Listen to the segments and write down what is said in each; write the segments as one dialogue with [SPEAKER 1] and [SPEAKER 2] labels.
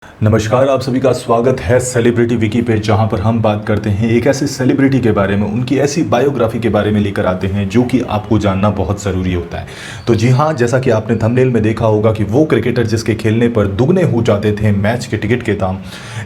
[SPEAKER 1] नमस्कार, आप सभी का स्वागत है सेलिब्रिटी विकी पे, जहां पर हम बात करते हैं एक ऐसे सेलिब्रिटी के बारे में, उनकी ऐसी बायोग्राफी के बारे में लेकर आते हैं जो कि आपको जानना बहुत ज़रूरी होता है। तो जी हाँ, जैसा कि आपने थंबनेल में देखा होगा कि वो क्रिकेटर जिसके खेलने पर दुगने हो जाते थे मैच के टिकट के दाम,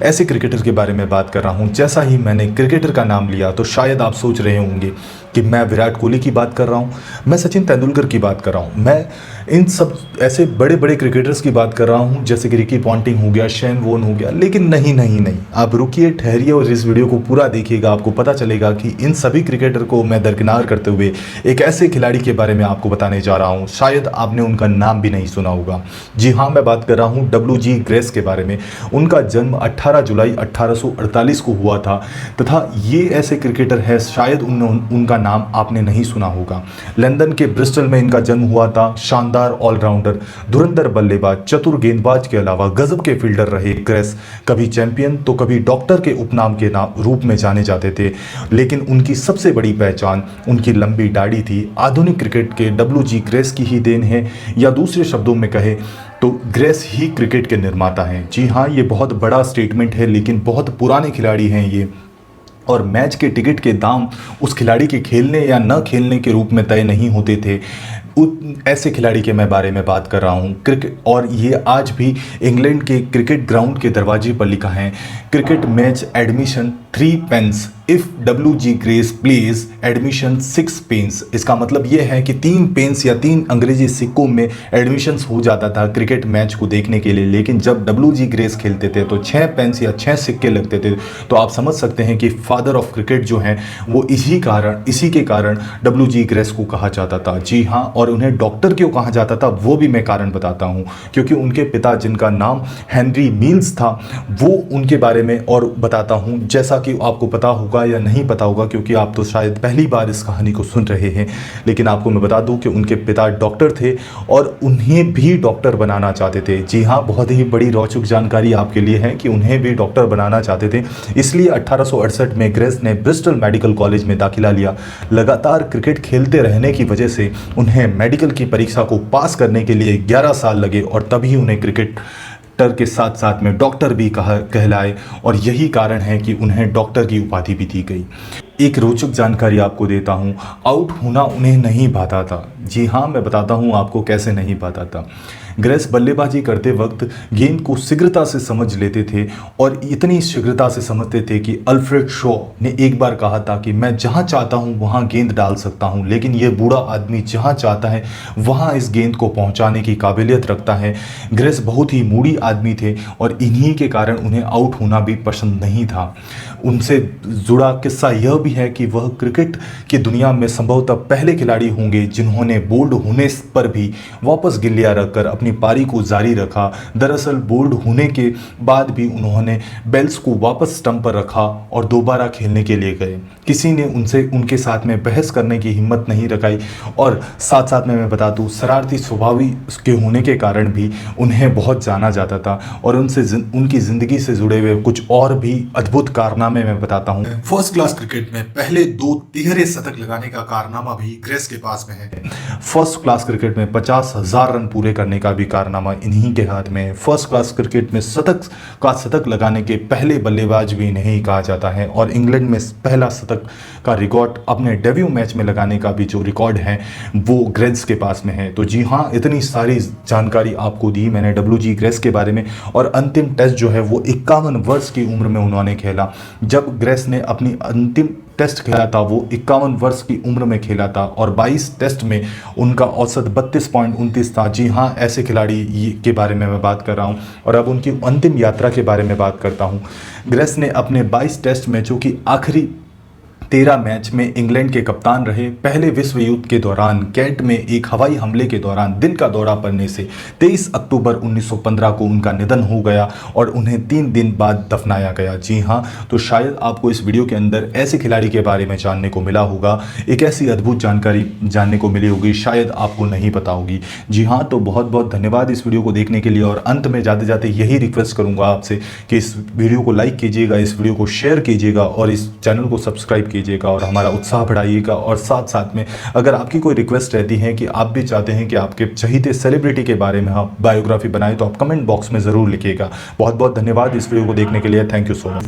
[SPEAKER 1] ऐसे क्रिकेटर के बारे में बात कर रहा हूँ। जैसा ही मैंने क्रिकेटर का नाम लिया तो शायद आप सोच रहे होंगे कि मैं विराट कोहली की बात कर रहा हूँ, मैं सचिन तेंदुलकर की बात कर रहा हूँ, मैं इन सब ऐसे बड़े बड़े क्रिकेटर्स की बात कर रहा हूँ जैसे कि रिकी पॉन्टिंग हो गया, शेन वॉर्न हो गया। लेकिन नहीं नहीं नहीं, आप रुकिए, ठहरिए और इस वीडियो को पूरा देखिएगा। आपको पता चलेगा कि इन सभी क्रिकेटर को मैं दरकिनार करते हुए एक ऐसे खिलाड़ी के बारे में आपको बताने जा रहा हूँ, शायद आपने उनका नाम भी नहीं सुना होगा। जी हाँ, मैं बात कर रहा हूँ WG ग्रेस के बारे में। उनका जन्म 18 जुलाई 1848 को हुआ था तथा ये ऐसे क्रिकेटर है, शायद उनका नाम आपने नहीं सुना होगा। लंदन के ब्रिस्टल में इनका जन्म हुआ था। शानदार ऑलराउंडर, धुरंधर बल्लेबाज, चतुर गेंदबाज के अलावा गजब के फील्डर रहे ग्रेस। कभी चैंपियन तो कभी डॉक्टर के उपनाम के रूप में जाने जाते थे। लेकिन उनकी सबसे बड़ी पहचान उनकी लंबी दाढ़ी थी। आधुनिक क्रिकेट के WG ग्रेस की ही देन है, या दूसरे शब्दों में कहे तो ग्रेस ही क्रिकेट के निर्माता हैं। जी हाँ, ये बहुत बड़ा स्टेटमेंट है, लेकिन बहुत पुराने खिलाड़ी हैं ये। और मैच के टिकट के दाम उस खिलाड़ी के खेलने या न खेलने के रूप में तय नहीं होते थे। ऐसे खिलाड़ी के मैं बारे में बात कर रहा हूँ क्रिकेट, और ये आज भी इंग्लैंड के क्रिकेट ग्राउंड के दरवाजे पर लिखा है, cricket match admission 3 pence, if WG Grace plays admission 6 pence. इसका मतलब ये है कि 3 पेंस या 3 अंग्रेजी सिक्कों में एडमिशन हो जाता था क्रिकेट मैच को देखने के लिए। लेकिन जब WG ग्रेस खेलते थे तो 6 पेंस या 6 सिक्के लगते थे। तो आप समझ सकते हैं कि फादर ऑफ क्रिकेट जो हैं वो इसी के कारण WG ग्रेस को कहा जाता था। जी हाँ, और उन्हें डॉक्टर क्यों कहा जाता था वो भी मैं कारण बताता हूँ। क्योंकि उनके पिता, जिनका नाम हेनरी मील्स था, वो उनके बारे में और बताता हूँ। जैसा कि आपको पता होगा या नहीं पता होगा, क्योंकि आप तो शायद पहली बार इस कहानी को सुन रहे हैं, लेकिन आपको मैं बता दूं कि उनके पिता डॉक्टर थे और उन्हें भी डॉक्टर बनाना चाहते थे। जी हाँ, बहुत ही बड़ी रोचक जानकारी आपके लिए है कि उन्हें भी डॉक्टर बनाना चाहते थे। इसलिए 1868 में ग्रेस ने ब्रिस्टल मेडिकल कॉलेज में दाखिला लिया। लगातार क्रिकेट खेलते रहने की वजह से उन्हें मेडिकल की परीक्षा को पास करने के लिए 11 साल लगे, और तभी उन्हें क्रिकेटर के साथ साथ में डॉक्टर भी कहलाए, और यही कारण है कि उन्हें डॉक्टर की उपाधि भी दी गई। एक रोचक जानकारी आपको देता हूँ, आउट होना उन्हें नहीं भाता था। जी हाँ, मैं बताता हूँ आपको कैसे नहीं भाता था। ग्रेस बल्लेबाजी करते वक्त गेंद को शीघ्रता से समझ लेते थे, और इतनी शीघ्रता से समझते थे कि अल्फ्रेड शॉ ने एक बार कहा था कि मैं जहाँ चाहता हूँ वहाँ गेंद डाल सकता हूँ, लेकिन ये बूढ़ा आदमी जहाँ चाहता है वहाँ इस गेंद को पहुँचाने की काबिलियत रखता है। ग्रेस बहुत ही मूडी आदमी थे, और इन्हीं के कारण उन्हें आउट होना भी पसंद नहीं था। उनसे जुड़ा किस्सा यह भी है कि वह क्रिकेट की दुनिया में संभवतः पहले खिलाड़ी होंगे जिन्होंने बोल्ड होने पर भी वापस गिल्लियां रखकर अपनी पारी को जारी रखा। दरअसल बोल्ड होने के बाद भी उन्होंने बेल्स को वापस स्टंप पर रखा और दोबारा खेलने के लिए गए। किसी ने उनके साथ में बहस करने की हिम्मत नहीं रखाई, और साथ साथ में मैं बता दूं, शरारती स्वभाव के होने के कारण भी उन्हें बहुत जाना जाता था, और उनकी ज़िंदगी से जुड़े हुए कुछ और भी अद्भुत कारनामे मैं बताता हूँ।
[SPEAKER 2] फर्स्ट क्लास क्रिकेट में पहले 2 तिहरे शतक लगाने का कारनामा भी ग्रेस के पास में है।
[SPEAKER 1] फर्स्ट क्लास क्रिकेट में 50,000 रन पूरे करने का भी कारनामा इन्हीं के हाथ में है। फर्स्ट क्लास क्रिकेट में शतक लगाने के पहले बल्लेबाज भी इन्हें कहा जाता है, और इंग्लैंड में पहला शतक का रिकॉर्ड अपने डेब्यू मैच में लगाने का भी जो रिकॉर्ड है वो ग्रेस के पास में है। तो जी हाँ, इतनी सारी जानकारी आपको दी मैंने WG ग्रेस के बारे में। और अंतिम टेस्ट जो है वो 51 वर्ष की उम्र में उन्होंने खेला। जब ग्रेस ने अपनी अंतिम टेस्ट खेला था वो 51 वर्ष की उम्र में खेला था, और 22 टेस्ट में उनका औसत 32.29 था। जी हाँ, ऐसे खिलाड़ी के बारे में मैं बात कर रहा हूँ। और अब उनकी अंतिम यात्रा के बारे में बात करता हूँ। ग्रेस ने अपने 22 टेस्ट मैचों की आखिरी 13 मैच में इंग्लैंड के कप्तान रहे। पहले विश्व युद्ध के दौरान कैंट में एक हवाई हमले के दौरान दिल का दौरा पड़ने से 23 अक्टूबर 1915 को उनका निधन हो गया, और उन्हें 3 दिन बाद दफनाया गया। जी हाँ, तो शायद आपको इस वीडियो के अंदर ऐसे खिलाड़ी के बारे में जानने को मिला होगा, एक ऐसी अद्भुत जानकारी जानने को मिली होगी, शायद आपको नहीं पता होगी। जी हाँ, तो बहुत बहुत धन्यवाद इस वीडियो को देखने के लिए। और अंत में जाते जाते यही रिक्वेस्ट करूँगा आपसे कि इस वीडियो को लाइक कीजिएगा, इस वीडियो को शेयर कीजिएगा, और इस चैनल को सब्सक्राइब कीजिएगा और हमारा उत्साह बढ़ाइएगा। और साथ साथ में अगर आपकी कोई रिक्वेस्ट रहती है कि आप भी चाहते हैं कि आपके चहीते सेलिब्रिटी के बारे में आप बायोग्राफी बनाएं, तो आप कमेंट बॉक्स में ज़रूर लिखिएगा। बहुत बहुत धन्यवाद इस वीडियो को देखने के लिए। Thank you so much.